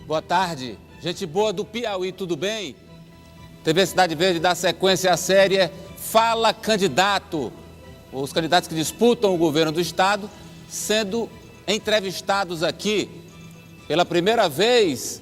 Boa tarde. Gente boa do Piauí, tudo bem? TV Cidade Verde dá sequência à série Fala Candidato. Os candidatos que disputam o governo do estado sendo entrevistados aqui pela primeira vez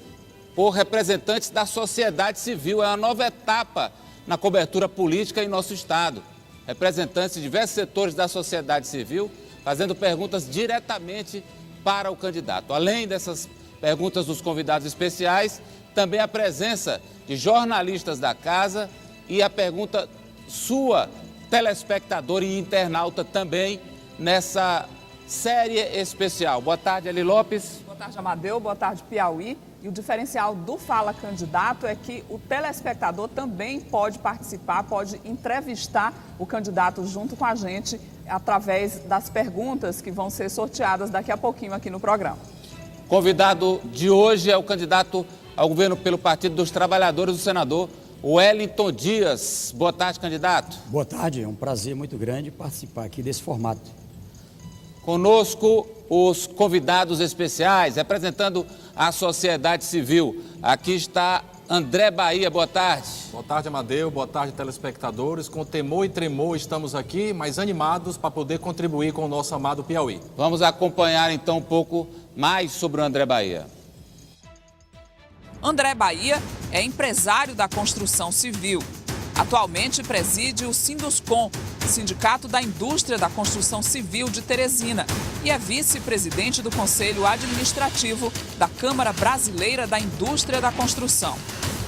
por representantes da sociedade civil. É uma nova etapa na cobertura política em nosso estado. Representantes de diversos setores da sociedade civil fazendo perguntas diretamente para o candidato. Além dessas perguntas dos convidados especiais, também a presença de jornalistas da casa e a pergunta sua, telespectador e internauta também nessa série especial. Boa tarde, Eli Lopes. Boa tarde, Amadeu. Boa tarde, Piauí. E o diferencial do Fala Candidato é que o telespectador também pode participar, pode entrevistar o candidato junto com a gente através das perguntas que vão ser sorteadas daqui a pouquinho aqui no programa. Convidado de hoje é o candidato ao governo pelo Partido dos Trabalhadores, o senador Wellington Dias. Boa tarde, candidato. Boa tarde, é um prazer muito grande participar aqui desse formato. Conosco os convidados especiais, representando a sociedade civil. Aqui está André Bahia, boa tarde. Boa tarde, Amadeu, boa tarde, telespectadores. Com temor e tremor estamos aqui, mas animados para poder contribuir com o nosso amado Piauí. Vamos acompanhar então um pouco mais sobre o André Bahia. André Bahia é empresário da construção civil. Atualmente preside o Sinduscom, Sindicato da Indústria da Construção Civil de Teresina, e é vice-presidente do Conselho Administrativo da Câmara Brasileira da Indústria da Construção.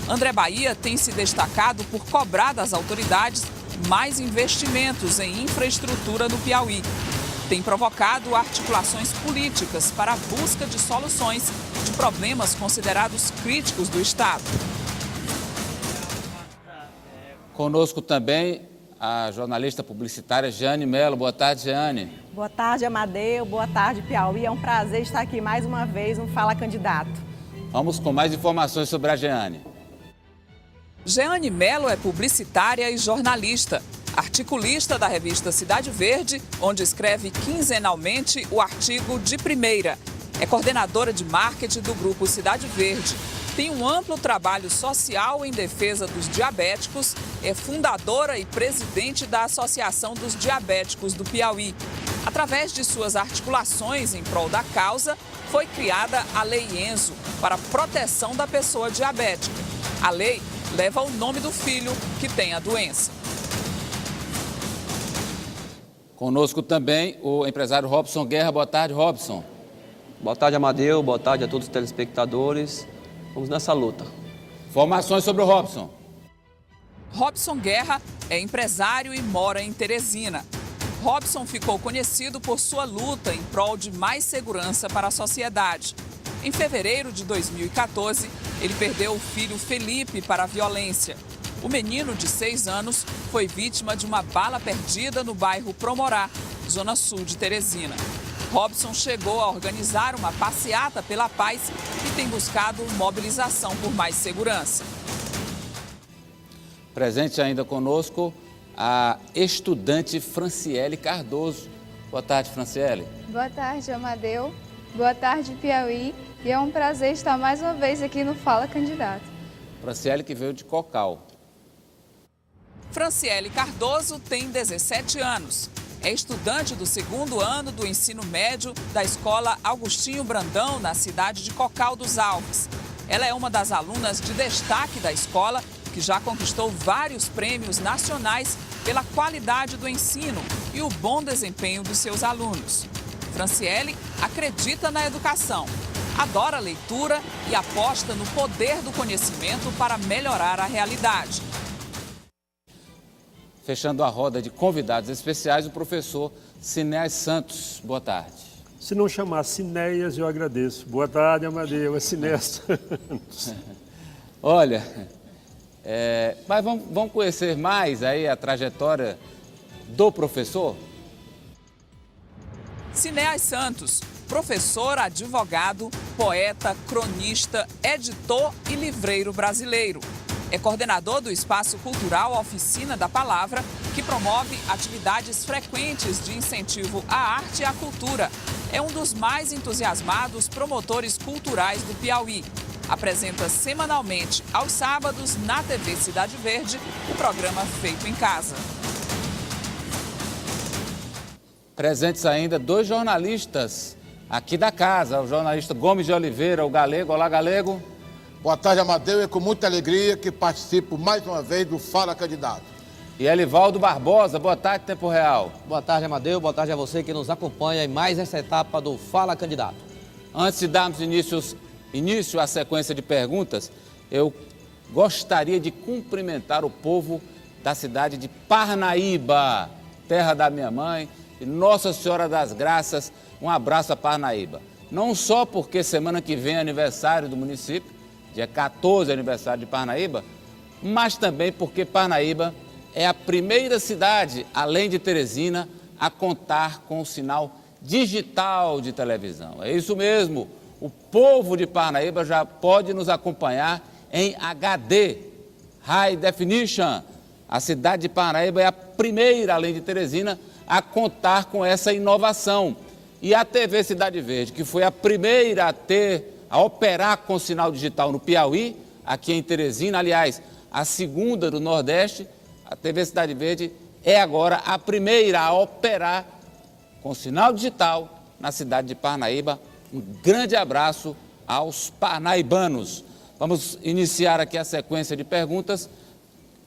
André Bahia tem se destacado por cobrar das autoridades mais investimentos em infraestrutura no Piauí. Tem provocado articulações políticas para a busca de soluções de problemas considerados críticos do estado. Conosco também a jornalista publicitária Jeane Mello. Boa tarde, Jeane. Boa tarde, Amadeu. Boa tarde, Piauí. É um prazer estar aqui mais uma vez no Fala Candidato. Vamos com mais informações sobre a Jeane. Jeane Mello é publicitária e jornalista, articulista da revista Cidade Verde, onde escreve quinzenalmente o artigo De Primeira. É coordenadora de marketing do grupo Cidade Verde. Tem um amplo trabalho social em defesa dos diabéticos, é fundadora e presidente da Associação dos Diabéticos do Piauí. Através de suas articulações em prol da causa, foi criada a Lei Enzo para a proteção da pessoa diabética. A lei leva o nome do filho que tem a doença. Conosco também o empresário Robson Guerra. Boa tarde, Robson. Boa tarde, Amadeu. Boa tarde a todos os telespectadores. Vamos nessa luta. Informações sobre o Robson. Robson Guerra é empresário e mora em Teresina. Robson ficou conhecido por sua luta em prol de mais segurança para a sociedade. Em fevereiro de 2014, ele perdeu o filho Felipe para a violência. O menino de 6 anos foi vítima de uma bala perdida no bairro Promorá, zona sul de Teresina. Robson chegou a organizar uma passeata pela paz e tem buscado mobilização por mais segurança. Presente ainda conosco a estudante Franciele Cardoso. Boa tarde, Franciele. Boa tarde, Amadeu. Boa tarde, Piauí. E é um prazer estar mais uma vez aqui no Fala Candidato. Franciele que veio de Cocal. Franciele Cardoso tem 17 anos. É estudante do 2º ano do ensino médio da Escola Augustinho Brandão, na cidade de Cocal dos Alves. Ela é uma das alunas de destaque da escola, que já conquistou vários prêmios nacionais pela qualidade do ensino e o bom desempenho dos seus alunos. Franciele acredita na educação, adora a leitura e aposta no poder do conhecimento para melhorar a realidade. Fechando a roda de convidados especiais, o professor Cinéas Santos. Boa tarde. Se não chamar Cinéas, eu agradeço. Boa tarde, Amadeu. É Cinéas Santos. Olha, mas vamos conhecer mais aí a trajetória do professor? Cinéas Santos, professor, advogado, poeta, cronista, editor e livreiro brasileiro. É coordenador do Espaço Cultural Oficina da Palavra, que promove atividades frequentes de incentivo à arte e à cultura. É um dos mais entusiasmados promotores culturais do Piauí. apresenta semanalmente, aos sábados, na TV Cidade Verde, o programa Feito em Casa. Presentes ainda 2 jornalistas aqui da casa, o jornalista Gomes de Oliveira, o Galego. Olá, Galego. Boa tarde, Amadeu. É com muita alegria que participo mais uma vez do Fala Candidato. E Elivaldo Barbosa, boa tarde, Tempo Real. Boa tarde, Amadeu. Boa tarde a você que nos acompanha em mais essa etapa do Fala Candidato. Antes de darmos início à sequência de perguntas, eu gostaria de cumprimentar o povo da cidade de Parnaíba, terra da minha mãe, e Nossa Senhora das Graças. Um abraço a Parnaíba. Não só porque semana que vem é aniversário do município, dia 14 é aniversário de Parnaíba, mas também porque Parnaíba é a primeira cidade, além de Teresina, a contar com o sinal digital de televisão. É isso mesmo, o povo de Parnaíba já pode nos acompanhar em HD, High Definition. A cidade de Parnaíba é a primeira, além de Teresina, a contar com essa inovação. E a TV Cidade Verde, que foi a primeira a operar com sinal digital no Piauí, aqui em Teresina, aliás, a segunda do Nordeste, a TV Cidade Verde é agora a primeira a operar com sinal digital na cidade de Parnaíba. Um grande abraço aos parnaibanos. Vamos iniciar aqui a sequência de perguntas.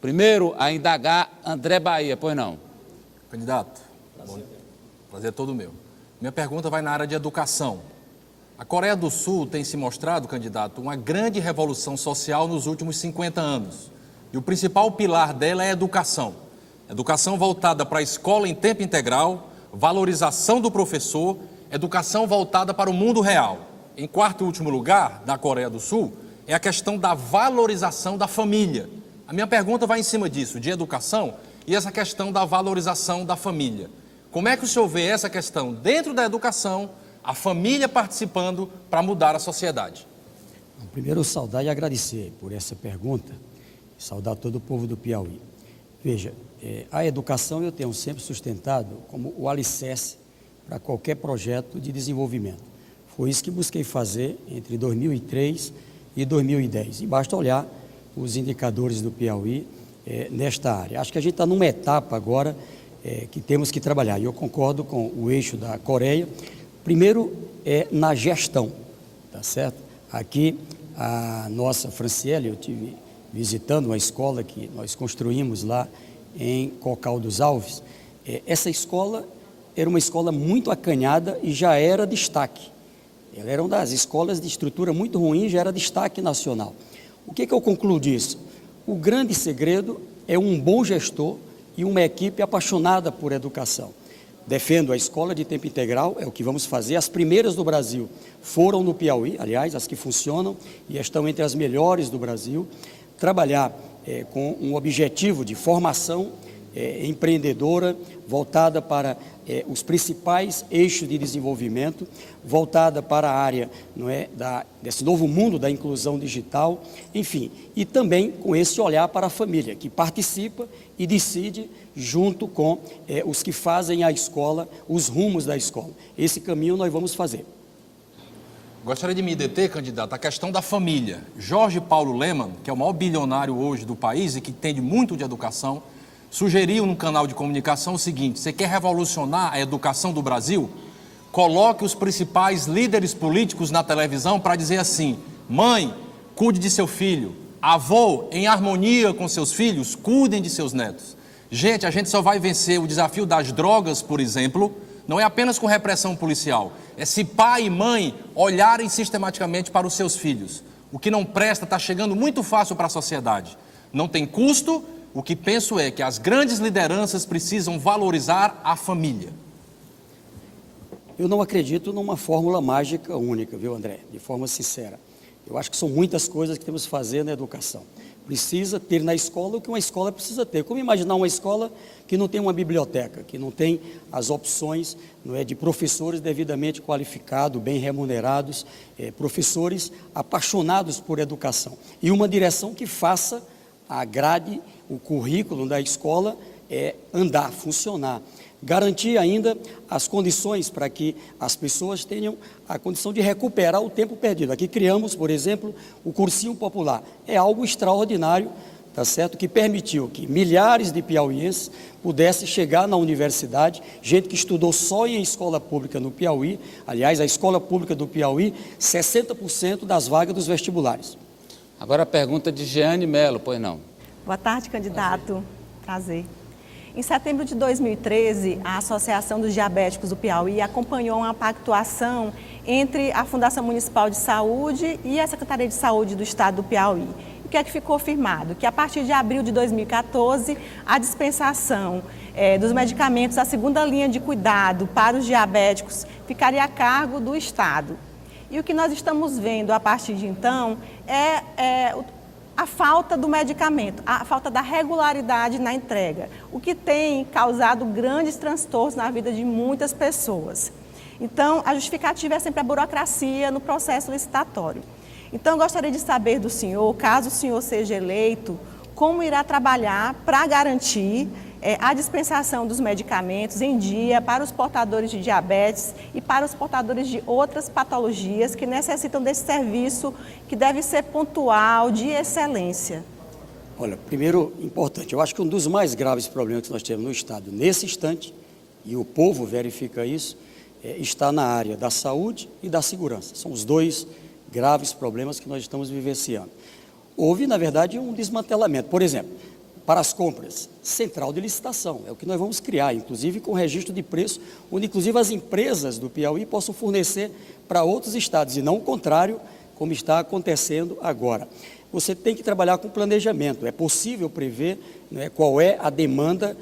Primeiro, a indagar André Bahia, pois não? Candidato, prazer todo meu. Minha pergunta vai na área de educação. A Coreia do Sul tem se mostrado, candidato, uma grande revolução social nos últimos 50 anos. E o principal pilar dela é a educação. Educação voltada para a escola em tempo integral, valorização do professor, educação voltada para o mundo real. Em quarto e último lugar, da Coreia do Sul, é a questão da valorização da família. A minha pergunta vai em cima disso, de educação e essa questão da valorização da família. Como é que o senhor vê essa questão dentro da educação, a família participando para mudar a sociedade? Primeiro, saudar e agradecer por essa pergunta, saudar todo o povo do Piauí. Veja, a educação eu tenho sempre sustentado como o alicerce para qualquer projeto de desenvolvimento. Foi isso que busquei fazer entre 2003 e 2010. E basta olhar os indicadores do Piauí nesta área. Acho que a gente está numa etapa agora que temos que trabalhar. E eu concordo com o eixo da Coreia. Primeiro é na gestão, tá certo? Aqui a nossa Franciele, eu tive visitando uma escola que nós construímos lá em Cocal dos Alves. Essa escola era uma escola muito acanhada e já era destaque. Ela era uma das escolas de estrutura muito ruim, já era destaque nacional. O que eu concluo disso? O grande segredo é um bom gestor e uma equipe apaixonada por educação. Defendo a escola de tempo integral, é o que vamos fazer. As primeiras do Brasil foram no Piauí, aliás, as que funcionam e estão entre as melhores do Brasil. Trabalhar com um objetivo de formação empreendedora, voltada para os principais eixos de desenvolvimento, voltada para a área desse novo mundo da inclusão digital, enfim, e também com esse olhar para a família, que participa e decide junto com os que fazem a escola, os rumos da escola. Esse caminho nós vamos fazer. Gostaria de me deter, candidato, a questão da família. Jorge Paulo Lemann, que é o maior bilionário hoje do país e que entende muito de educação, sugeriu no canal de comunicação o seguinte: você quer revolucionar a educação do Brasil? Coloque os principais líderes políticos na televisão para dizer assim: mãe, cuide de seu filho. Avô, em harmonia com seus filhos, cuidem de seus netos. Gente, a gente só vai vencer o desafio das drogas, por exemplo, não é apenas com repressão policial, é se pai e mãe olharem sistematicamente para os seus filhos. O que não presta está chegando muito fácil para a sociedade. Não tem custo. O que penso é que as grandes lideranças precisam valorizar a família. Eu não acredito numa fórmula mágica única, viu, André? De forma sincera. Eu acho que são muitas coisas que temos que fazer na educação. Precisa ter na escola o que uma escola precisa ter. Como imaginar uma escola que não tem uma biblioteca, que não tem as opções de professores devidamente qualificados, bem remunerados, professores apaixonados por educação. E uma direção que faça a grade, o currículo da escola andar, funcionar. Garantir ainda as condições para que as pessoas tenham a condição de recuperar o tempo perdido. Aqui criamos, por exemplo, o cursinho popular. É algo extraordinário, tá certo? Que permitiu que milhares de piauienses pudessem chegar na universidade, gente que estudou só em escola pública no Piauí. Aliás, a escola pública do Piauí, 60% das vagas dos vestibulares. Agora a pergunta de Jeane Mello, pois não. Boa tarde, candidato. Prazer. Em setembro de 2013, a Associação dos Diabéticos do Piauí acompanhou uma pactuação entre a Fundação Municipal de Saúde e a Secretaria de Saúde do Estado do Piauí. O que é que ficou firmado? Que a partir de abril de 2014, a dispensação dos medicamentos, a segunda linha de cuidado para os diabéticos, ficaria a cargo do Estado. E o que nós estamos vendo a partir de então é a falta do medicamento, a falta da regularidade na entrega, o que tem causado grandes transtornos na vida de muitas pessoas. Então, a justificativa é sempre a burocracia no processo licitatório. Então, eu gostaria de saber do senhor, caso o senhor seja eleito, como irá trabalhar para garantir a dispensação dos medicamentos em dia para os portadores de diabetes e para os portadores de outras patologias que necessitam desse serviço que deve ser pontual, de excelência. Olha, primeiro, importante, eu acho que um dos mais graves problemas que nós temos no Estado nesse instante, e o povo verifica isso, está na área da saúde e da segurança. São os dois graves problemas que nós estamos vivenciando. Houve, na verdade, um desmantelamento. Por exemplo, para as compras, central de licitação, é o que nós vamos criar, inclusive com registro de preço, onde inclusive as empresas do Piauí possam fornecer para outros estados, e não o contrário, como está acontecendo agora. Você tem que trabalhar com planejamento, é possível prever, né, qual é a demanda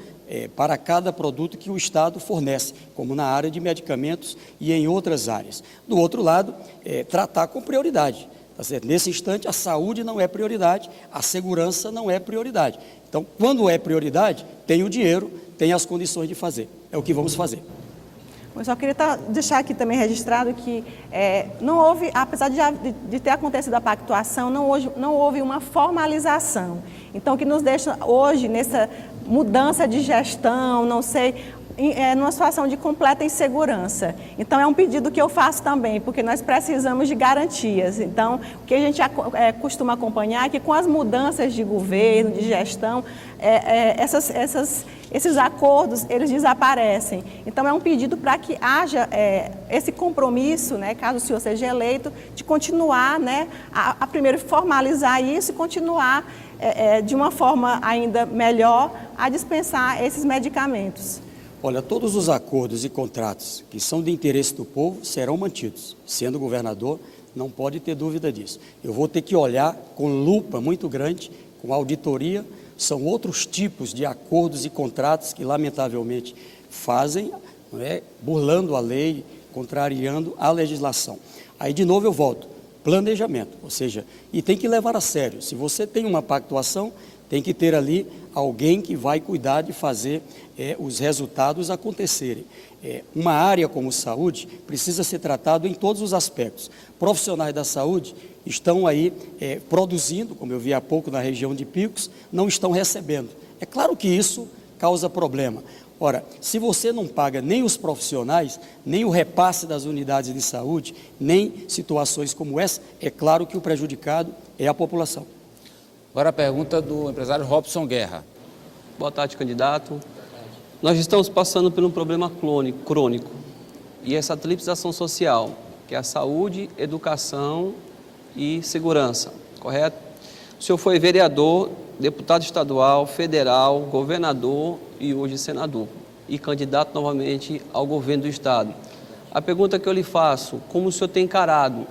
para cada produto que o Estado fornece, como na área de medicamentos e em outras áreas. Do outro lado, tratar com prioridade. Tá certo? Nesse instante, a saúde não é prioridade, a segurança não é prioridade. Então, quando é prioridade, tem o dinheiro, tem as condições de fazer. É o que vamos fazer. Eu só queria deixar aqui também registrado que não houve, apesar de ter acontecido a pactuação, não houve uma formalização. Então, o que nos deixa hoje nessa mudança de gestão, não sei, numa situação de completa insegurança. Então, é um pedido que eu faço também, porque nós precisamos de garantias. Então, o que a gente costuma acompanhar é que com as mudanças de governo, de gestão, esses acordos, eles desaparecem. Então, é um pedido para que haja esse compromisso, né, caso o senhor seja eleito, de continuar, né, a primeiro formalizar isso e continuar de uma forma ainda melhor a dispensar esses medicamentos. Olha, todos os acordos e contratos que são de interesse do povo serão mantidos. Sendo governador, não pode ter dúvida disso. Eu vou ter que olhar com lupa muito grande, com auditoria. São outros tipos de acordos e contratos que, lamentavelmente, fazem, burlando a lei, contrariando a legislação. Aí, de novo, eu volto. Planejamento, ou seja, e tem que levar a sério. Se você tem uma pactuação, tem que ter ali alguém que vai cuidar de fazer os resultados acontecerem. Uma área como saúde precisa ser tratado em todos os aspectos. Profissionais da saúde estão aí produzindo, como eu vi há pouco na região de Picos, não estão recebendo. É claro que isso causa problema. Ora, se você não paga nem os profissionais, nem o repasse das unidades de saúde, nem situações como essa, é claro que o prejudicado é a população. Agora a pergunta do empresário Robson Guerra. Boa tarde, candidato. Nós estamos passando por um problema crônico e essa triplização social, que é a saúde, educação e segurança, correto? O senhor foi vereador, deputado estadual, federal, governador e hoje senador e candidato novamente ao governo do estado. A pergunta que eu lhe faço, como o senhor tem encarado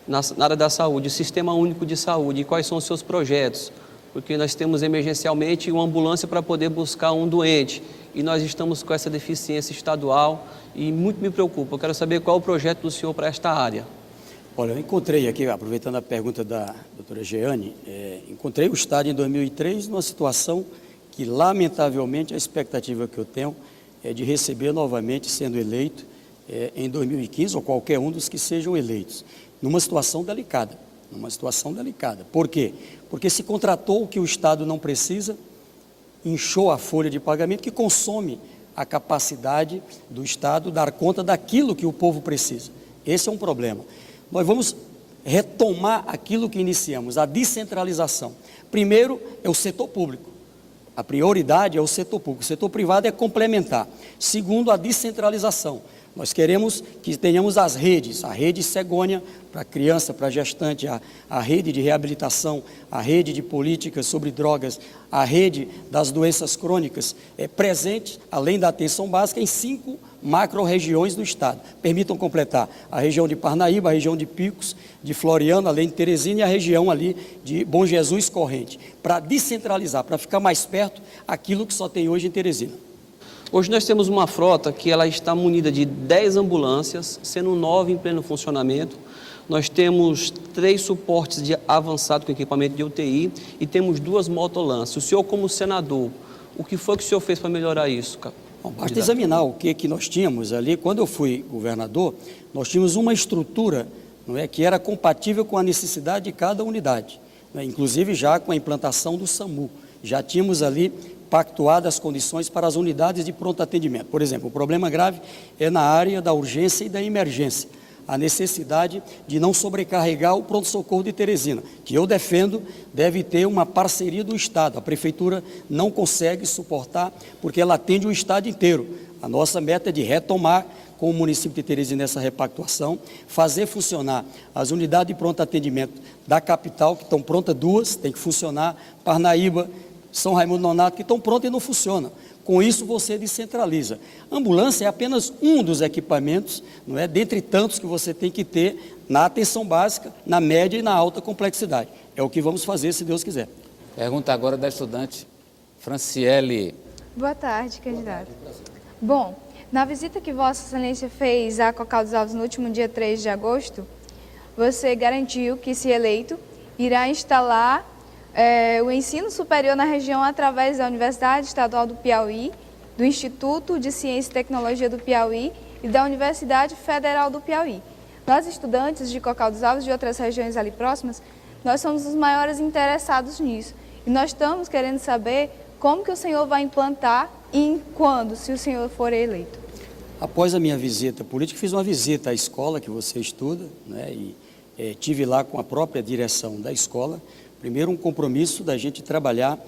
na área da saúde, o Sistema Único de Saúde, e quais são os seus projetos? Porque nós temos emergencialmente uma ambulância para poder buscar um doente e nós estamos com essa deficiência estadual e muito me preocupa. Eu quero saber qual é o projeto do senhor para esta área. Olha, eu encontrei aqui, aproveitando a pergunta da doutora Jeane, encontrei o Estado em 2003 numa situação que, lamentavelmente, a expectativa que eu tenho é de receber novamente, sendo eleito, em 2015, ou qualquer um dos que sejam eleitos, numa situação delicada. Por quê? Porque se contratou o que o Estado não precisa, inchou a folha de pagamento, que consome a capacidade do Estado dar conta daquilo que o povo precisa. Esse é um problema. Nós vamos retomar aquilo que iniciamos, a descentralização. Primeiro é o setor público. A prioridade é o setor público. O setor privado é complementar. Segundo, a descentralização. Nós queremos que tenhamos as redes, a rede Cegônia para criança, para gestante, a rede de reabilitação, a rede de políticas sobre drogas, a rede das doenças crônicas, presente, além da atenção básica, em 5 macro-regiões do Estado. Permitam completar a região de Parnaíba, a região de Picos, de Floriano, além de Teresina, e a região ali de Bom Jesus Corrente, para descentralizar, para ficar mais perto aquilo que só tem hoje em Teresina. Hoje nós temos uma frota que ela está munida de 10 ambulâncias, sendo 9 em pleno funcionamento. Nós temos 3 suportes avançados com equipamento de UTI e temos 2 motolances. O senhor, como senador, o que foi que o senhor fez para melhorar isso? Bom, basta examinar o que nós tínhamos ali. Quando eu fui governador, nós tínhamos uma estrutura, não é, que era compatível com a necessidade de cada unidade, não é? Inclusive já com a implantação do SAMU. Já tínhamos ali pactuado as condições para as unidades de pronto atendimento. Por exemplo, o problema grave é na área da urgência e da emergência. A necessidade de não sobrecarregar o pronto-socorro de Teresina, que eu defendo, deve ter uma parceria do Estado. A Prefeitura não consegue suportar, porque ela atende o Estado inteiro. A nossa meta é de retomar com o município de Teresina essa repactuação, fazer funcionar as unidades de pronto atendimento da capital, que estão prontas 2, tem que funcionar, Parnaíba, São Raimundo Nonato, que estão prontos e não funcionam. Com isso você descentraliza. A ambulância é apenas um dos equipamentos, não é, dentre tantos que você tem que ter na atenção básica, na média e na alta complexidade. É o que vamos fazer, se Deus quiser. Pergunta agora da estudante Franciele. Boa tarde, candidato. Bom, na visita que Vossa Excelência fez a Cocal dos Alves no último dia 3 de agosto, você garantiu que, se eleito, irá instalar o ensino superior na região através da Universidade Estadual do Piauí, do Instituto de Ciência e Tecnologia do Piauí e da Universidade Federal do Piauí. Nós, estudantes de Cocal dos Alves e de outras regiões ali próximas, nós somos os maiores interessados nisso. E nós estamos querendo saber como que o senhor vai implantar e quando, se o senhor for eleito. Após a minha visita política, fiz uma visita à escola que você estuda, né, e tive lá com a própria direção da escola. Primeiro, um compromisso da gente trabalhar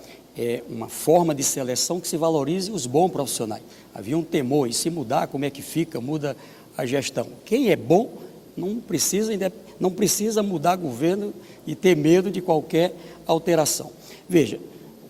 uma forma de seleção que se valorize os bons profissionais. Havia um temor, e se mudar, como é que fica? Muda a gestão. Quem é bom não precisa mudar governo e ter medo de qualquer alteração. Veja,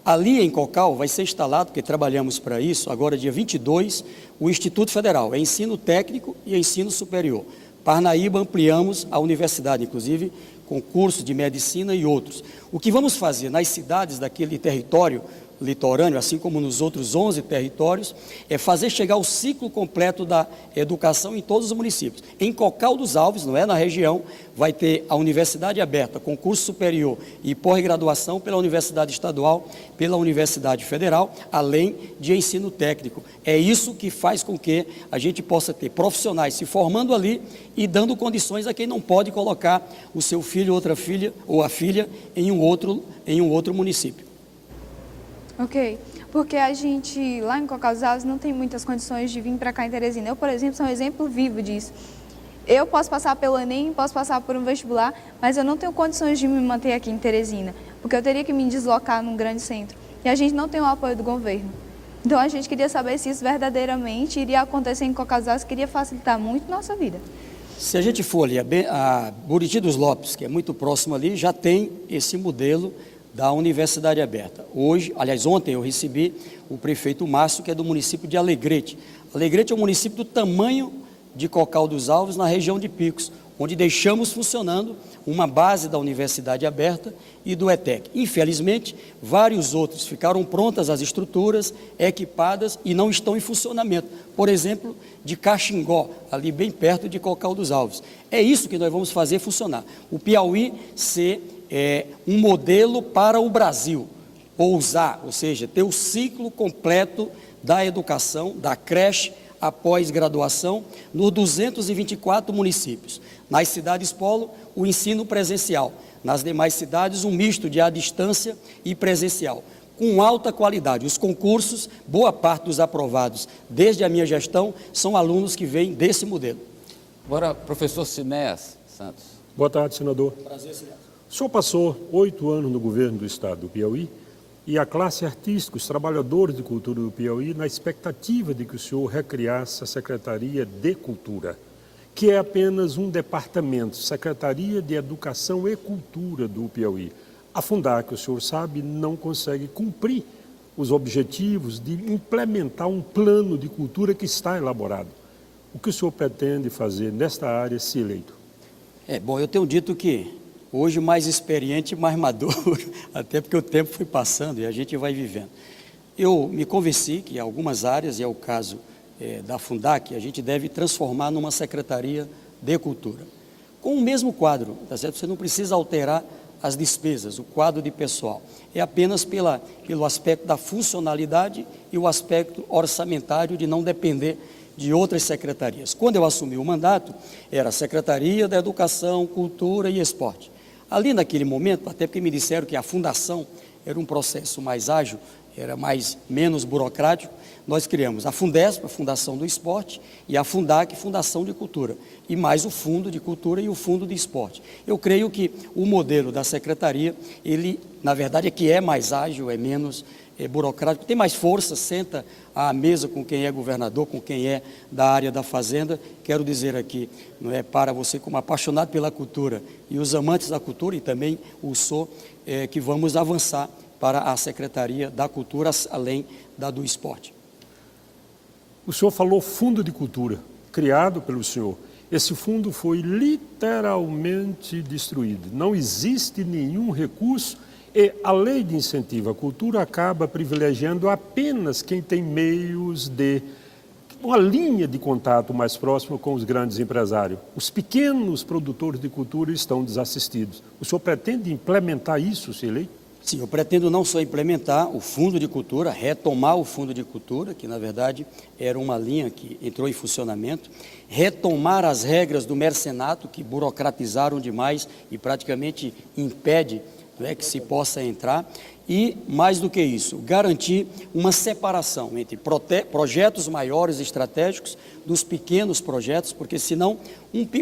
ali em Cocal vai ser instalado, porque trabalhamos para isso, agora dia 22, o Instituto Federal, é ensino técnico e ensino superior. Parnaíba ampliamos a universidade, inclusive com cursos de medicina e outros. O que vamos fazer nas cidades daquele território litorâneo, assim como nos outros 11 territórios, é fazer chegar o ciclo completo da educação em todos os municípios. Em Cocal dos Alves, não é, na região, vai ter a universidade aberta com curso superior e pós-graduação pela Universidade Estadual, pela Universidade Federal, além de ensino técnico. É isso que faz com que a gente possa ter profissionais se formando ali e dando condições a quem não pode colocar o seu filho, outra filha ou a filha em um outro município. Ok, porque a gente, lá em Cocal dos Alves, não tem muitas condições de vir para cá em Teresina. Eu, por exemplo, sou um exemplo vivo disso. Eu posso passar pelo Enem, posso passar por um vestibular, mas eu não tenho condições de me manter aqui em Teresina, porque eu teria que me deslocar num grande centro. E a gente não tem o apoio do governo. Então, a gente queria saber se isso verdadeiramente iria acontecer em Cocal dos Alves, que iria facilitar muito nossa vida. Se a gente for ali, a Buriti dos Lopes, que é muito próximo ali, já tem esse modelo da Universidade Aberta. Hoje, aliás, ontem eu recebi o prefeito Márcio, que é do município de Alegrete. Alegrete é um município do tamanho de Cocal dos Alves, na região de Picos, onde deixamos funcionando uma base da Universidade Aberta e do ETEC. Infelizmente, vários outros ficaram prontas as estruturas, equipadas e não estão em funcionamento. Por exemplo, de Caxingó, ali bem perto de Cocal dos Alves. É isso que nós vamos fazer funcionar. O Piauí ser um modelo para o Brasil, ousar, ou seja, ter o ciclo completo da educação, da creche, a pós-graduação, nos 224 municípios. Nas cidades polo, o ensino presencial. Nas demais cidades, um misto de à distância e presencial. com alta qualidade. Os concursos, boa parte dos aprovados desde a minha gestão, são alunos que vêm desse modelo. Agora, professor Sinéas Santos. Boa tarde, senador. Prazer, Sinéas. O senhor passou 8 anos no governo do estado do Piauí e a classe artística, os trabalhadores de cultura do Piauí, na expectativa de que o senhor recriasse a Secretaria de Cultura, que é apenas um departamento, Secretaria de Educação e Cultura do Piauí. A Fundac, o senhor sabe, não consegue cumprir os objetivos de implementar um plano de cultura que está elaborado. O que o senhor pretende fazer nesta área, se eleito? Bom, eu tenho dito que hoje mais experiente e mais maduro, até porque o tempo foi passando e a gente vai vivendo. Eu me convenci que em algumas áreas, e é o caso da Fundac, a gente deve transformar numa Secretaria de Cultura. Com o mesmo quadro, tá certo? Você não precisa alterar as despesas, o quadro de pessoal. É apenas pelo aspecto da funcionalidade e o aspecto orçamentário de não depender de outras secretarias. Quando eu assumi o mandato, era a Secretaria da Educação, Cultura e Esporte. Ali naquele momento, até porque me disseram que a fundação era um processo mais ágil, era menos burocrático, nós criamos a Fundesp, a Fundação do Esporte, e a Fundac, Fundação de Cultura, e mais o Fundo de Cultura e o Fundo de Esporte. Eu creio que o modelo da secretaria, ele, na verdade, é mais ágil, é menos burocrático, tem mais força, senta à mesa com quem é governador, com quem é da área da fazenda. Quero dizer aqui, não é, para você como apaixonado pela cultura e os amantes da cultura, e também o sou, que vamos avançar para a Secretaria da Cultura, além da do Esporte. O senhor falou Fundo de Cultura, criado pelo senhor. Esse fundo foi literalmente destruído. Não existe nenhum recurso e a lei de incentivo à cultura acaba privilegiando apenas quem tem meios de uma linha de contato mais próxima com os grandes empresários. Os pequenos produtores de cultura estão desassistidos. O senhor pretende implementar isso, se eleito? Sim, eu pretendo não só implementar o Fundo de Cultura, retomar o Fundo de Cultura, que na verdade era uma linha que entrou em funcionamento, retomar as regras do mercenato, que burocratizaram demais e praticamente impede, não é, que se possa entrar, e, mais do que isso, garantir uma separação entre projetos maiores estratégicos dos pequenos projetos, porque senão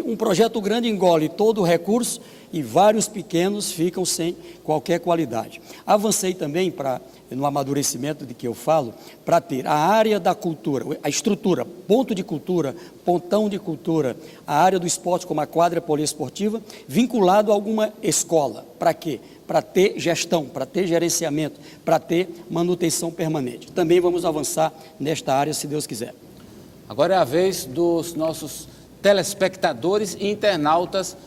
um projeto grande engole todo o recurso e vários pequenos ficam sem qualquer qualidade. Avancei também no amadurecimento de que eu falo, para ter a área da cultura, a estrutura, ponto de cultura, pontão de cultura, a área do esporte como a quadra poliesportiva, vinculado a alguma escola. Para quê? Para ter gestão, para ter gerenciamento, para ter manutenção permanente. Também vamos avançar nesta área, se Deus quiser. Agora é a vez dos nossos telespectadores e internautas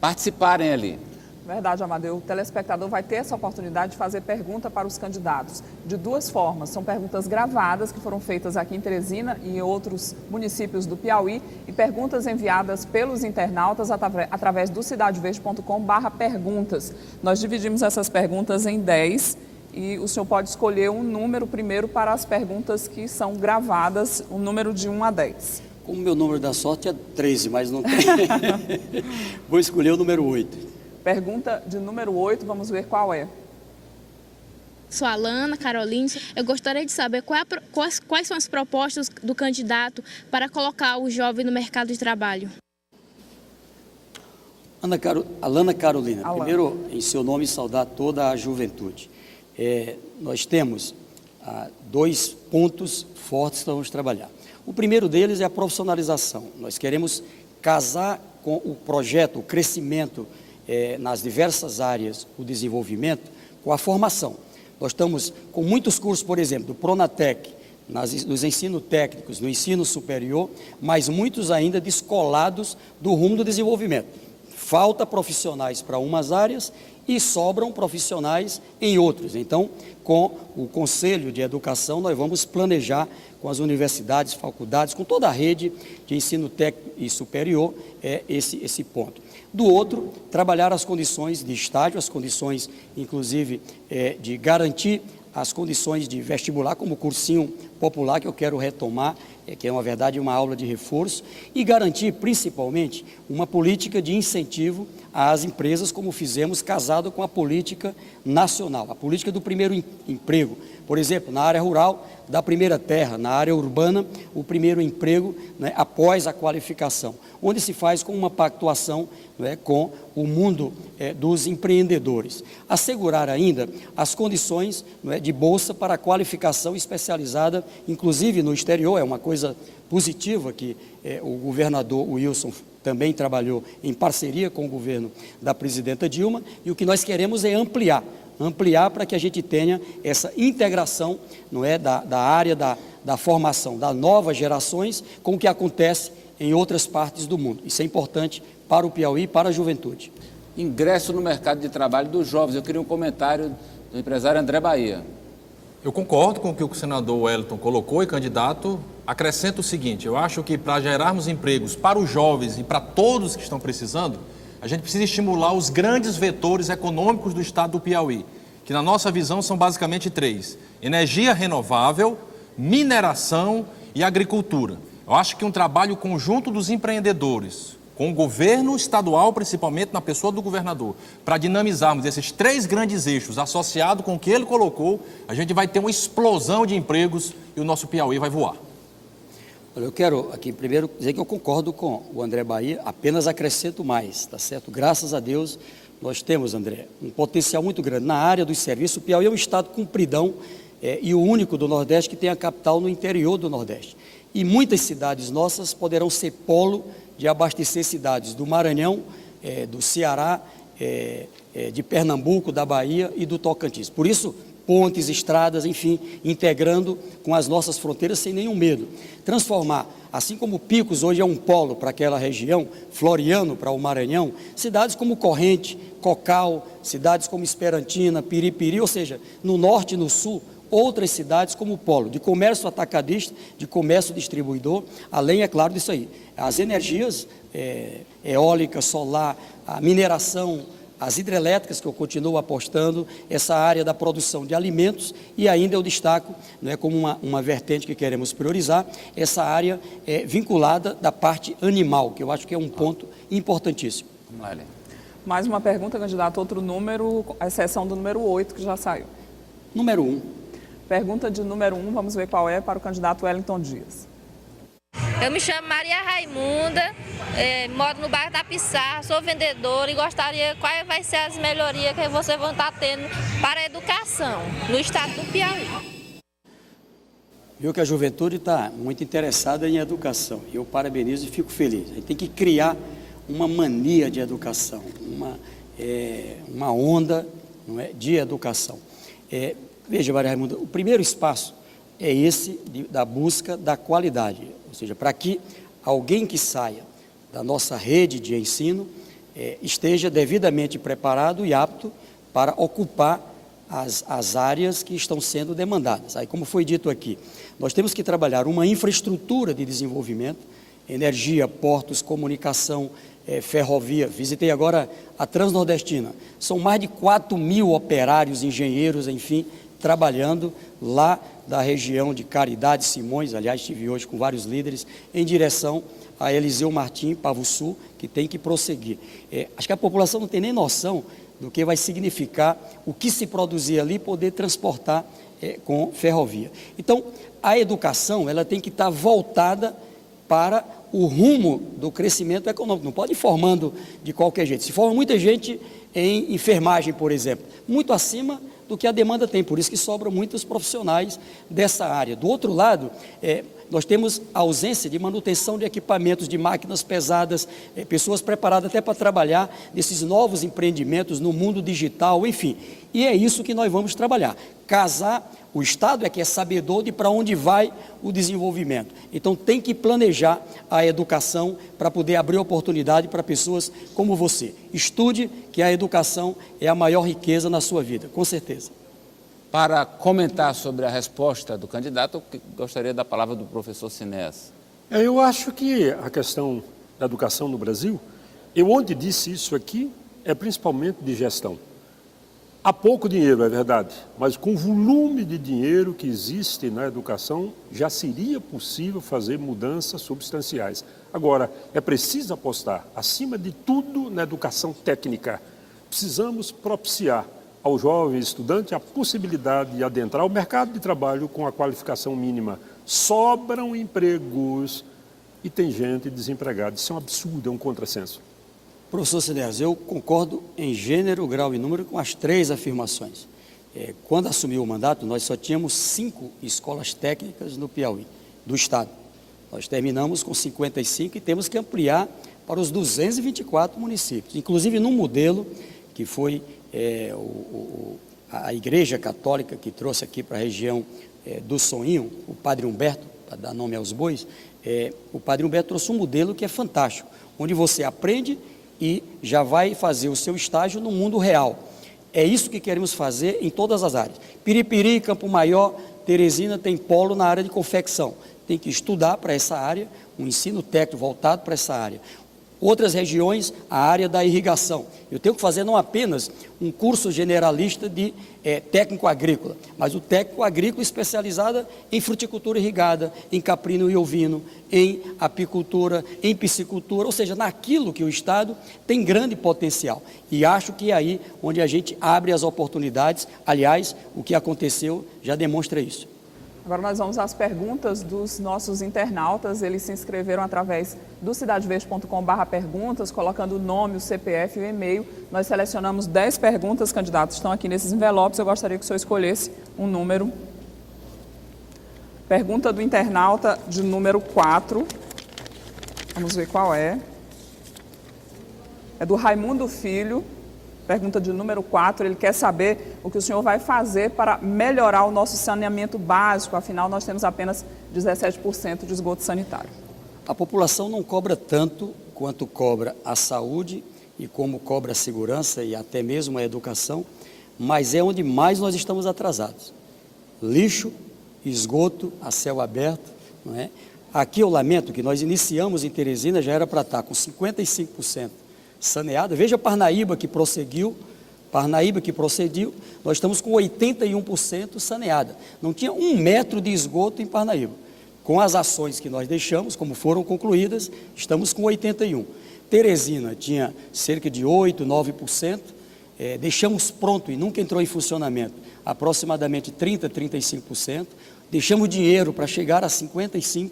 participarem ali. Verdade, Amadeu. O telespectador vai ter essa oportunidade de fazer pergunta para os candidatos de duas formas. São perguntas gravadas que foram feitas aqui em Teresina e em outros municípios do Piauí e perguntas enviadas pelos internautas através do cidadeverde.com/perguntas. Nós dividimos essas perguntas em 10 e o senhor pode escolher um número primeiro para as perguntas que são gravadas, um número de 1 a 10. Como meu número da sorte é 13, mas não tem. Vou escolher o número 8. Pergunta de número 8, vamos ver qual é. Sou Alana Caroline. Eu gostaria de saber quais são as propostas do candidato para colocar o jovem no mercado de trabalho. Alana Carolina, primeiro, em seu nome, saudar toda a juventude. Nós temos 2 pontos fortes que vamos trabalhar. O primeiro deles é a profissionalização. Nós queremos casar com o projeto, o crescimento nas diversas áreas, o desenvolvimento, com a formação. Nós estamos com muitos cursos, por exemplo, do Pronatec, nos ensinos técnicos, no ensino superior, mas muitos ainda descolados do rumo do desenvolvimento. Falta profissionais para umas áreas e sobram profissionais em outras. Então, com o Conselho de Educação, nós vamos planejar com as universidades, faculdades, com toda a rede de ensino técnico e superior, esse ponto. Do outro, trabalhar as condições de estágio, as condições, inclusive, de garantir as condições de vestibular, como o cursinho popular que eu quero retomar, que é, na verdade, uma aula de reforço, e garantir, principalmente, uma política de incentivo às empresas, como fizemos, casado com a política nacional, a política do primeiro emprego. Por exemplo, na área rural, da primeira terra, na área urbana, o primeiro emprego, né, após a qualificação, onde se faz com uma pactuação, né, com o mundo dos empreendedores. Assegurar ainda as condições, né, de bolsa para a qualificação especializada, inclusive no exterior, é uma coisa positiva que o governador Wilson também trabalhou em parceria com o governo da presidenta Dilma, e o que nós queremos é ampliar para que a gente tenha essa integração, não é, da área da formação das novas gerações com o que acontece em outras partes do mundo. Isso é importante para o Piauí e para a juventude. Ingresso no mercado de trabalho dos jovens. Eu queria um comentário do empresário André Bahia. Eu concordo com o que o senador Wellington colocou e, candidato, acrescento o seguinte: eu acho que para gerarmos empregos para os jovens e para todos que estão precisando, a gente precisa estimular os grandes vetores econômicos do estado do Piauí, que na nossa visão são basicamente 3: energia renovável, mineração e agricultura. Eu acho que um trabalho conjunto dos empreendedores, com o governo estadual, principalmente na pessoa do governador, para dinamizarmos esses 3 grandes eixos, associado com o que ele colocou, a gente vai ter uma explosão de empregos e o nosso Piauí vai voar. Eu quero aqui primeiro dizer que eu concordo com o André Bahia, apenas acrescento mais, tá certo? Graças a Deus nós temos, André, um potencial muito grande na área dos serviços. O Piauí é um estado compridão e o único do Nordeste que tem a capital no interior do Nordeste. E muitas cidades nossas poderão ser polo de abastecer cidades do Maranhão, do Ceará, de Pernambuco, da Bahia e do Tocantins. Por isso, pontes, estradas, enfim, integrando com as nossas fronteiras sem nenhum medo. Transformar, assim como Picos hoje é um polo para aquela região, Floriano para o Maranhão, cidades como Corrente, Cocal, cidades como Esperantina, Piripiri, ou seja, no norte e no sul, outras cidades como polo, de comércio atacadista, de comércio distribuidor, além, é claro, disso aí. As energias eólica, solar, a mineração, as hidrelétricas, que eu continuo apostando, essa área da produção de alimentos, e ainda eu destaco, não é, como uma vertente que queremos priorizar, essa área vinculada da parte animal, que eu acho que é um ponto importantíssimo. Mais uma pergunta, candidato, outro número, a exceção do número 8, que já saiu. Número 1. Pergunta de número 1, vamos ver qual é, para o candidato Wellington Dias. Eu me chamo Maria Raimunda, moro no bairro da Pissarra, sou vendedora e gostaria, quais vai ser as melhorias que vocês vão estar tendo para a educação no estado do Piauí. Viu que a juventude está muito interessada em educação, e eu parabenizo e fico feliz. A gente tem que criar uma mania de educação, uma onda, não é, de educação. Veja, Maria Raimunda, o primeiro espaço é esse da busca da qualidade, ou seja, para que alguém que saia da nossa rede de ensino esteja devidamente preparado e apto para ocupar as áreas que estão sendo demandadas. Aí, como foi dito aqui, nós temos que trabalhar uma infraestrutura de desenvolvimento, energia, portos, comunicação, ferrovia. Visitei agora a Transnordestina, são mais de 4.000 operários, engenheiros, enfim, trabalhando lá da região de Caridade, Simões, aliás, estive hoje com vários líderes, em direção a Eliseu Martim, Pavo Sul, que tem que prosseguir. Acho que a população não tem nem noção do que vai significar o que se produzir ali, poder transportar com ferrovia. Então, a educação, ela tem que estar voltada para o rumo do crescimento econômico, não pode ir formando de qualquer jeito. Se forma muita gente em enfermagem, por exemplo, muito acima do que a demanda tem, por isso que sobram muitos profissionais dessa área. Do outro lado, nós temos a ausência de manutenção de equipamentos, de máquinas pesadas, pessoas preparadas até para trabalhar nesses novos empreendimentos no mundo digital, enfim. E é isso que nós vamos trabalhar, casar. O Estado é que é sabedor de para onde vai o desenvolvimento. Então, tem que planejar a educação para poder abrir oportunidade para pessoas como você. Estude, que a educação é a maior riqueza na sua vida, com certeza. Para comentar sobre a resposta do candidato, eu gostaria da palavra do professor Sinés. Eu acho que a questão da educação no Brasil, eu onde disse isso aqui, é principalmente de gestão. Há pouco dinheiro, é verdade, mas com o volume de dinheiro que existe na educação, já seria possível fazer mudanças substanciais. Agora, é preciso apostar, acima de tudo, na educação técnica. Precisamos propiciar ao jovem estudante a possibilidade de adentrar o mercado de trabalho com a qualificação mínima. Sobram empregos e tem gente desempregada. Isso é um absurdo, é um contrassenso. Professor Cineas, eu concordo em gênero, grau e número com as 3 afirmações. Quando assumiu o mandato, nós só tínhamos 5 escolas técnicas no Piauí, do Estado. Nós terminamos com 55 e temos que ampliar para os 224 municípios. Inclusive, num modelo que foi a Igreja Católica que trouxe aqui para a região do Soninho, o Padre Humberto, para dar nome aos bois, o Padre Humberto trouxe um modelo que é fantástico, onde você aprende e já vai fazer o seu estágio no mundo real. É isso que queremos fazer em todas as áreas. Piripiri, Campo Maior, Teresina tem polo na área de confecção. Tem que estudar para essa área, um ensino técnico voltado para essa área. Outras regiões, a área da irrigação. Eu tenho que fazer não apenas um curso generalista de técnico agrícola, mas o técnico agrícola especializado em fruticultura irrigada, em caprino e ovino, em apicultura, em piscicultura, ou seja, naquilo que o Estado tem grande potencial. E acho que é aí onde a gente abre as oportunidades. Aliás, o que aconteceu já demonstra isso. Agora nós vamos às perguntas dos nossos internautas. Eles se inscreveram através do cidadeverde.com/perguntas, colocando o nome, o CPF e o e-mail. Nós selecionamos 10 perguntas, candidatos estão aqui nesses envelopes. Eu gostaria que o senhor escolhesse um número. Pergunta do internauta de número 4. Vamos ver qual é. É do Raimundo Filho. Pergunta de número 4, ele quer saber o que o senhor vai fazer para melhorar o nosso saneamento básico, afinal nós temos apenas 17% de esgoto sanitário. A população não cobra tanto quanto cobra a saúde e como cobra a segurança e até mesmo a educação, mas é onde mais nós estamos atrasados. Lixo, esgoto a céu aberto, não é? Aqui eu lamento que nós iniciamos em Teresina, já era para estar com 55%. saneada. Veja Parnaíba que prosseguiu, nós estamos com 81% saneada. Não tinha 1 metro de esgoto em Parnaíba. Com as ações que nós deixamos, como foram concluídas, estamos com 81%. Teresina tinha cerca de 8%, 9%, deixamos pronto e nunca entrou em funcionamento, aproximadamente 30%, 35%, deixamos dinheiro para chegar a 55%,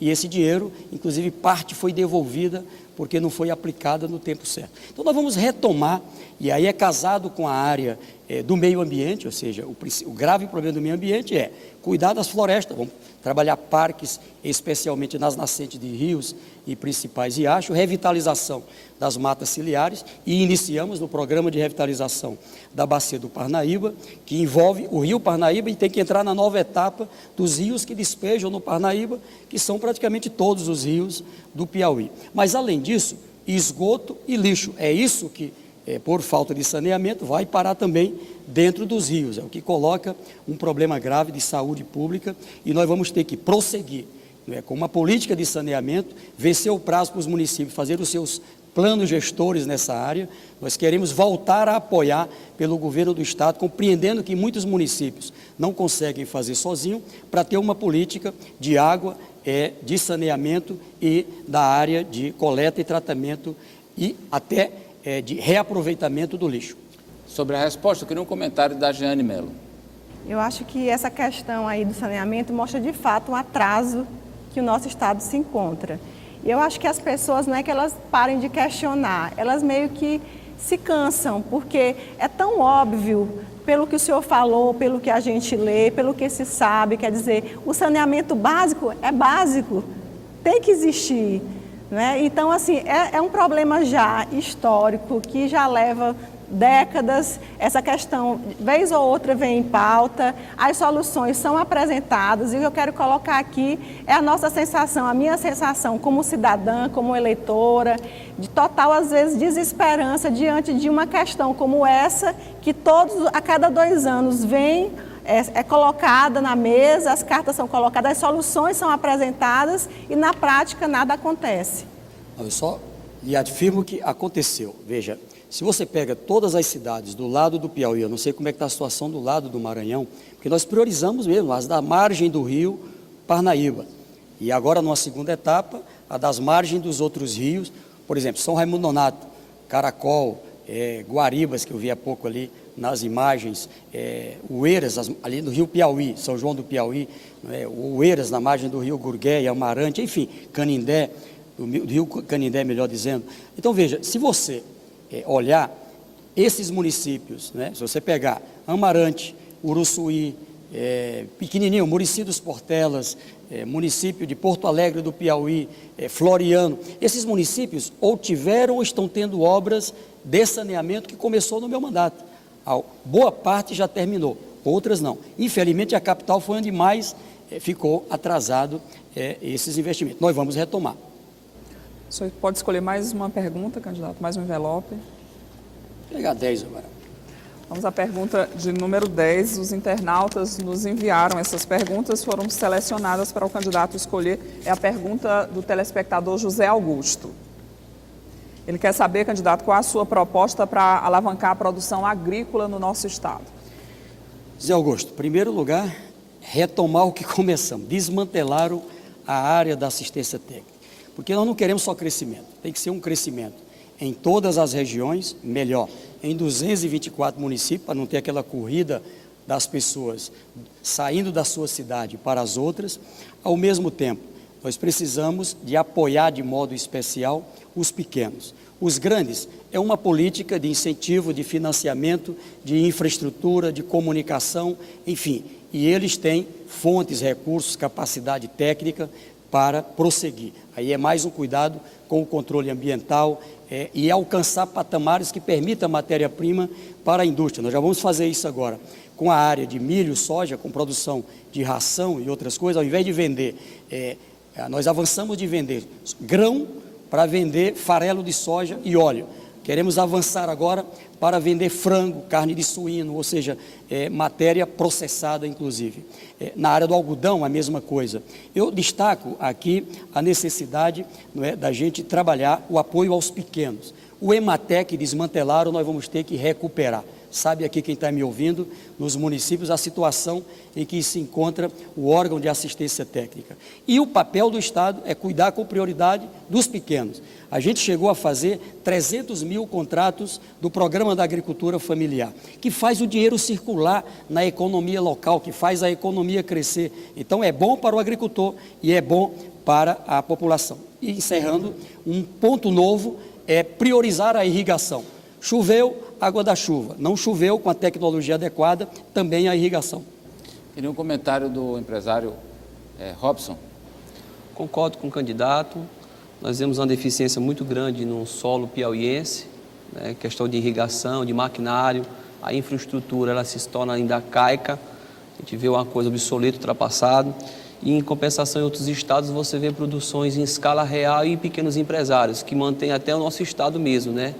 e esse dinheiro, inclusive, parte foi devolvida porque não foi aplicada no tempo certo. Então, nós vamos retomar, e aí é casado com a área do meio ambiente, ou seja, o grave problema do meio ambiente é cuidar das florestas, vamos trabalhar parques, especialmente nas nascentes de rios e principais riachos, revitalização das matas ciliares, e iniciamos no programa de revitalização da Bacia do Parnaíba, que envolve o rio Parnaíba e tem que entrar na nova etapa dos rios que despejam no Parnaíba, que são praticamente todos os rios do Piauí. Mas, além disso, esgoto e lixo, é isso que, por falta de saneamento, vai parar também dentro dos rios, é o que coloca um problema grave de saúde pública, e nós vamos ter que prosseguir com uma política de saneamento, vencer o prazo para os municípios fazer os seus planos gestores nessa área. Nós queremos voltar a apoiar pelo governo do Estado, compreendendo que muitos municípios não conseguem fazer sozinho, para ter uma política de água, de saneamento e da área de coleta e tratamento e até de reaproveitamento do lixo. Sobre a resposta, eu queria um comentário da Jeane Mello. Eu acho que essa questão aí do saneamento mostra de fato um atraso que o nosso Estado se encontra. E eu acho que as pessoas, não é que elas parem de questionar, elas meio que se cansam, porque é tão óbvio, pelo que o senhor falou, pelo que a gente lê, pelo que se sabe, quer dizer, o saneamento básico é básico, tem que existir. Né? Então, assim, é um problema já histórico, que já leva décadas. Essa questão, vez ou outra, vem em pauta, as soluções são apresentadas, e o que eu quero colocar aqui é a nossa sensação, a minha sensação como cidadã, como eleitora, de total, às vezes, desesperança diante de uma questão como essa, que a cada 2 anos vem, é colocada na mesa, as cartas são colocadas, as soluções são apresentadas e na prática nada acontece. Eu só lhe afirmo que aconteceu. Veja, se você pega todas as cidades do lado do Piauí, eu não sei como é que está a situação do lado do Maranhão, porque nós priorizamos mesmo as da margem do rio Parnaíba. E agora, numa segunda etapa, a das margens dos outros rios, por exemplo, São Raimundo Nonato, Caracol, Guaribas, que eu vi há pouco ali nas imagens, Oeiras, ali no rio Piauí, São João do Piauí, Oeiras na margem do rio Gurgueia, Amarante, enfim, Canindé, do rio Canindé, melhor dizendo. Então, veja, se você olhar esses municípios, né, se você pegar Amarante, Uruçuí, pequenininho, Murici dos Portelas, município de Porto Alegre do Piauí, Floriano, esses municípios ou tiveram ou estão tendo obras de saneamento que começou no meu mandato. Boa parte já terminou, outras não. Infelizmente, a capital foi onde mais ficou atrasado esses investimentos. Nós vamos retomar. O senhor pode escolher mais uma pergunta, candidato, mais um envelope. Vou pegar 10 agora. Vamos à pergunta de número 10. Os internautas nos enviaram essas perguntas, foram selecionadas para o candidato escolher. É a pergunta do telespectador José Augusto. Ele quer saber, candidato, qual a sua proposta para alavancar a produção agrícola no nosso estado. José Augusto, em primeiro lugar, retomar o que começamos, desmantelar a área da assistência técnica. Porque nós não queremos só crescimento, tem que ser um crescimento em todas as regiões, melhor, em 224 municípios, para não ter aquela corrida das pessoas saindo da sua cidade para as outras. Ao mesmo tempo, nós precisamos de apoiar de modo especial os pequenos. Os grandes é uma política de incentivo, de financiamento, de infraestrutura, de comunicação, enfim, e eles têm fontes, recursos, capacidade técnica para prosseguir. Aí é mais um cuidado com o controle ambiental e alcançar patamares que permitam matéria-prima para a indústria. Nós já vamos fazer isso agora com a área de milho, soja, com produção de ração e outras coisas. Ao invés de vender, nós avançamos de vender grão para vender farelo de soja e óleo. Queremos avançar agora para vender frango, carne de suíno, ou seja, matéria processada, inclusive. Na área do algodão, a mesma coisa. Eu destaco aqui a necessidade, não é, da gente trabalhar o apoio aos pequenos. O Ematec desmantelaram, nós vamos ter que recuperar. Sabe aqui quem está me ouvindo, nos municípios, a situação em que se encontra o órgão de assistência técnica. E o papel do Estado é cuidar com prioridade dos pequenos. A gente chegou a fazer 300 mil contratos do Programa da Agricultura Familiar, que faz o dinheiro circular na economia local, que faz a economia crescer. Então é bom para o agricultor e é bom para a população. E encerrando, um ponto novo é priorizar a irrigação. Choveu, água da chuva. Não choveu, com a tecnologia adequada, também a irrigação. E um comentário do empresário Robson. Concordo com o candidato. Nós temos uma deficiência muito grande no solo piauiense, né? Questão de irrigação, de maquinário, a infraestrutura ela se torna ainda arcaica, a gente vê uma coisa obsoleta, ultrapassada. E em compensação em outros estados você vê produções em escala real e pequenos empresários, que mantêm até o nosso estado mesmo, né?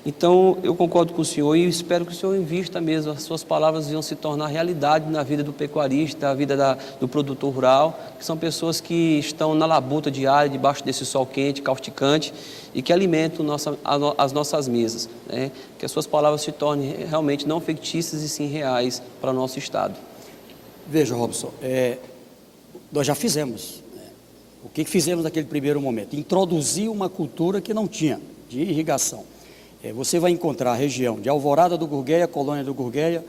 Então, eu concordo com o senhor e espero que o senhor invista mesmo, as suas palavras vão se tornar realidade na vida do pecuarista, na vida do produtor rural, que são pessoas que estão na labuta diária, debaixo desse sol quente, causticante, e que alimentam as nossas mesas, né? Que as suas palavras se tornem realmente não fictícias e sim reais para o nosso estado. Veja, Robson, nós já fizemos. O que fizemos naquele primeiro momento? Introduzir uma cultura que não tinha, de irrigação. Você vai encontrar a região de Alvorada do Gurgueia, Colônia do Gurgueia,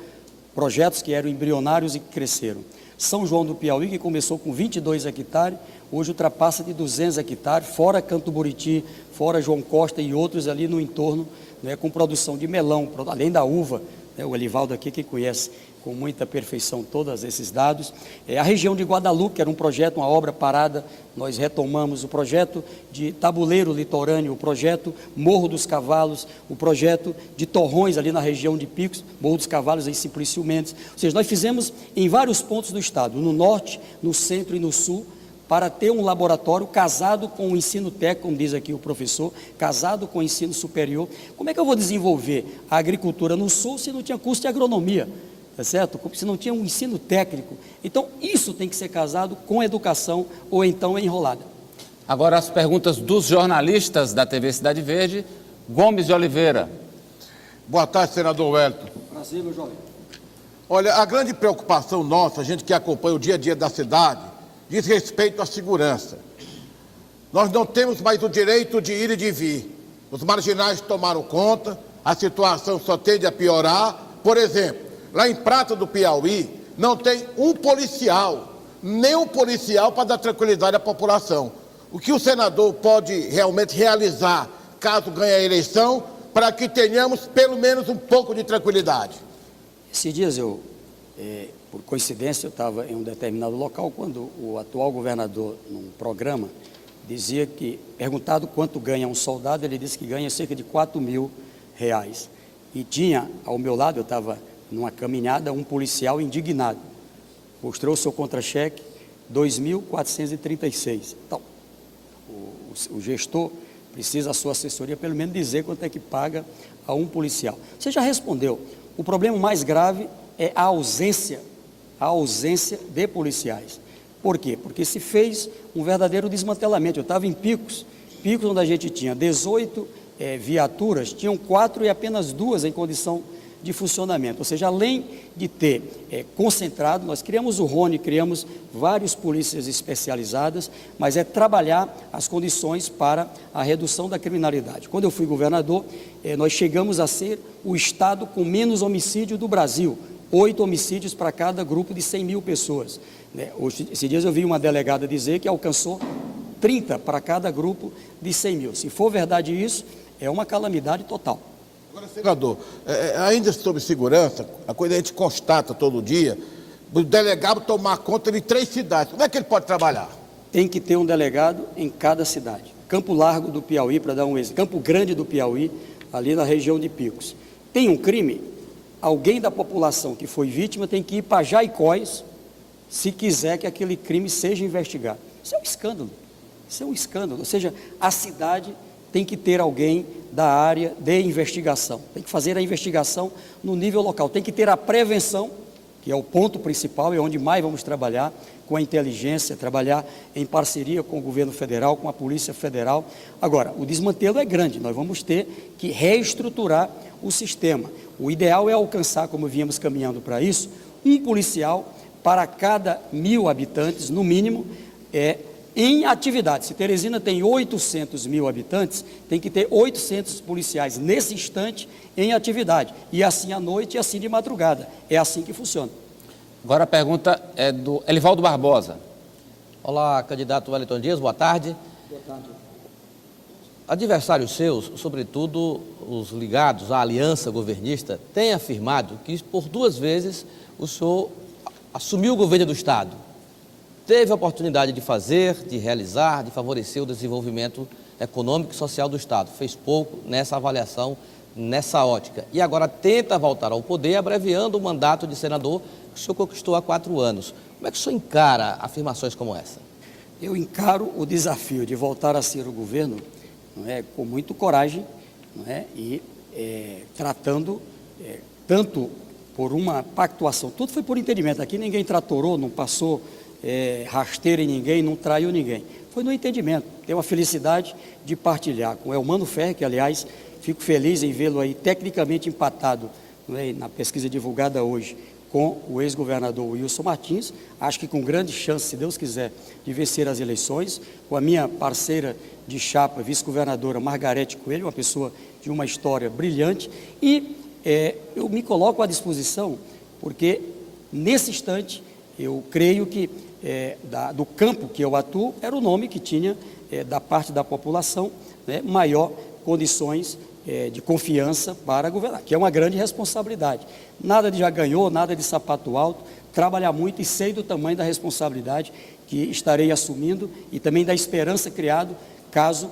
projetos que eram embrionários e que cresceram. São João do Piauí, que começou com 22 hectares, hoje ultrapassa de 200 hectares, fora Canto Buriti, fora João Costa e outros ali no entorno, né, com produção de melão, além da uva, né, o Elivaldo aqui que conhece com muita perfeição todos esses dados. A região de Guadalupe, que era um projeto, uma obra parada, nós retomamos o projeto de Tabuleiro Litorâneo, o projeto Morro dos Cavalos, o projeto de Torrões, ali na região de Picos, Morro dos Cavalos, em Simplício Mendes. Ou seja, nós fizemos em vários pontos do estado, no norte, no centro e no sul, para ter um laboratório casado com o ensino técnico, como diz aqui o professor, casado com o ensino superior. Como é que eu vou desenvolver a agricultura no sul se não tinha curso de agronomia? Tá certo? Se não tinha um ensino técnico. Então, isso tem que ser casado com educação ou então enrolada. Agora, as perguntas dos jornalistas da TV Cidade Verde. Gomes de Oliveira. Boa tarde, senador Wellington. Prazer, meu jovem. Olha, a grande preocupação nossa, a gente que acompanha o dia a dia da cidade, diz respeito à segurança. Nós não temos mais o direito de ir e de vir. Os marginais tomaram conta, a situação só tende a piorar. Por exemplo, lá em Prata do Piauí, não tem um policial, nem um policial para dar tranquilidade à população. O que o senador pode realmente realizar, caso ganhe a eleição, para que tenhamos pelo menos um pouco de tranquilidade? Esses dias por coincidência, eu estava em um determinado local quando o atual governador, num programa, dizia que, perguntado quanto ganha um soldado, ele disse que ganha cerca de R$4.000. E tinha, ao meu lado, eu estava numa caminhada, um policial indignado. Mostrou o seu contra-cheque, R$2.436. Então, o gestor precisa, a sua assessoria, pelo menos dizer quanto é que paga a um policial. Você já respondeu. O problema mais grave é a ausência de policiais. Por quê? Porque se fez um verdadeiro desmantelamento. Eu estava em Picos, onde a gente tinha 18 viaturas, tinham 4 e apenas 2 em condição de funcionamento. Ou seja, além de ter concentrado, nós criamos o Rony, criamos várias polícias especializadas, mas é trabalhar as condições para a redução da criminalidade. Quando eu fui governador, nós chegamos a ser o estado com menos homicídio do Brasil, 8 homicídios para cada grupo de 100 mil pessoas. Esses dias eu vi uma delegada dizer que alcançou 30 para cada grupo de 100 mil. Se for verdade isso, é uma calamidade total. Agora, senador, ainda sobre segurança, a coisa a gente constata todo dia, o delegado tomar conta de 3 cidades. Como é que ele pode trabalhar? Tem que ter um delegado em cada cidade. Campo Largo do Piauí, para dar um exemplo, Campo Grande do Piauí, ali na região de Picos. Tem um crime, alguém da população que foi vítima tem que ir para Jaicóis, se quiser que aquele crime seja investigado. Isso é um escândalo. Isso é um escândalo. Ou seja, a cidade tem que ter alguém da área de investigação. Tem que fazer a investigação no nível local. Tem que ter a prevenção, que é o ponto principal, é onde mais vamos trabalhar, com a inteligência, trabalhar em parceria com o governo federal, com a Polícia Federal. Agora, o desmantelo é grande, nós vamos ter que reestruturar o sistema. O ideal é alcançar, como viemos caminhando para isso, um policial para cada 1.000 habitantes, no mínimo, em atividade. Se Teresina tem 800 mil habitantes, tem que ter 800 policiais nesse instante em atividade. E assim à noite e assim de madrugada. É assim que funciona. Agora a pergunta é do Elivaldo Barbosa. Olá, candidato Wellington Dias, boa tarde. Boa tarde. Adversários seus, sobretudo os ligados à aliança governista, têm afirmado que por 2 vezes o senhor assumiu o governo do Estado. Teve a oportunidade de fazer, de realizar, de favorecer o desenvolvimento econômico e social do Estado. Fez pouco nessa avaliação, nessa ótica. E agora tenta voltar ao poder, abreviando o mandato de senador que o senhor conquistou há 4 anos. Como é que o senhor encara afirmações como essa? Eu encaro o desafio de voltar a ser o governo, com muita coragem, e tratando tanto por uma pactuação. Tudo foi por entendimento. Aqui ninguém tratorou, não passou rasteira em ninguém, não traiu ninguém. Foi no entendimento. Tenho a felicidade de partilhar com o Elmano Ferreira, que, aliás, fico feliz em vê-lo aí tecnicamente empatado na pesquisa divulgada hoje com o ex-governador Wilson Martins. Acho que com grande chance, se Deus quiser, de vencer as eleições. Com a minha parceira de chapa, vice-governadora Margarete Coelho, uma pessoa de uma história brilhante. E eu me coloco à disposição, porque nesse instante eu creio que do campo que eu atuo era o nome que tinha da parte da população maior condições de confiança para governar, que é uma grande responsabilidade. Nada de já ganhou, nada de sapato alto, trabalhar muito, e sei do tamanho da responsabilidade que estarei assumindo e também da esperança criada, caso,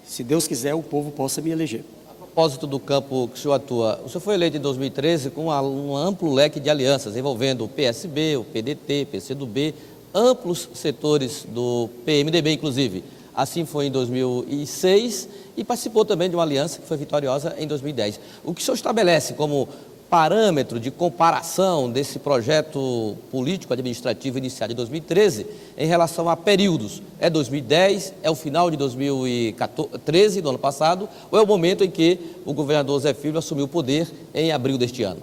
se Deus quiser, o povo possa me eleger. A propósito do campo que o senhor atua, o senhor foi eleito em 2013 com um amplo leque de alianças, envolvendo o PSB, o PDT, PCdoB, amplos setores do PMDB, inclusive. Assim foi em 2006 e participou também de uma aliança que foi vitoriosa em 2010. O que o senhor estabelece como parâmetro de comparação desse projeto político-administrativo iniciado em 2013 em relação a períodos? É 2010, é o final de 2013, do ano passado, ou é o momento em que o governador Zé Filho assumiu o poder em abril deste ano?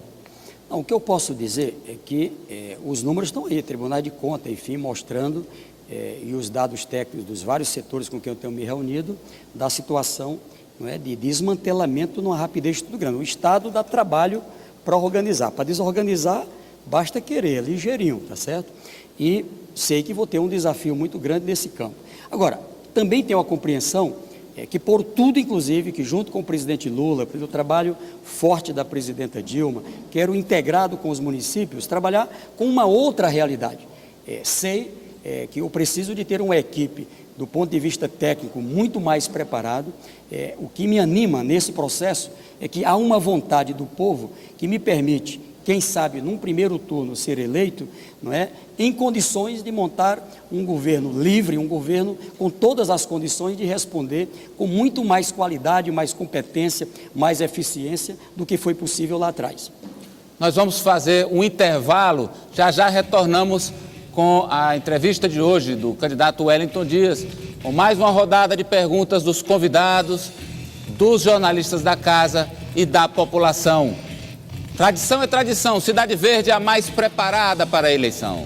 Não, o que eu posso dizer é que os números estão aí, Tribunal de Contas, enfim, mostrando, e os dados técnicos dos vários setores com quem eu tenho me reunido, da situação, não é, de desmantelamento numa rapidez muito grande. O Estado dá trabalho para organizar. Para desorganizar, basta querer, é ligeirinho, tá certo? E sei que vou ter um desafio muito grande nesse campo. Agora, também tenho a compreensão que por tudo, inclusive, que junto com o presidente Lula, pelo trabalho forte da presidenta Dilma, quero integrado com os municípios, trabalhar com uma outra realidade. Sei que eu preciso de ter uma equipe, do ponto de vista técnico, muito mais preparado. O que me anima nesse processo é que há uma vontade do povo que me permite, quem sabe, num primeiro turno ser eleito, não é, em condições de montar um governo livre, um governo com todas as condições de responder com muito mais qualidade, mais competência, mais eficiência do que foi possível lá atrás. Nós vamos fazer um intervalo, já retornamos com a entrevista de hoje do candidato Wellington Dias, com mais uma rodada de perguntas dos convidados, dos jornalistas da casa e da população. Tradição é tradição, Cidade Verde é a mais preparada para a eleição.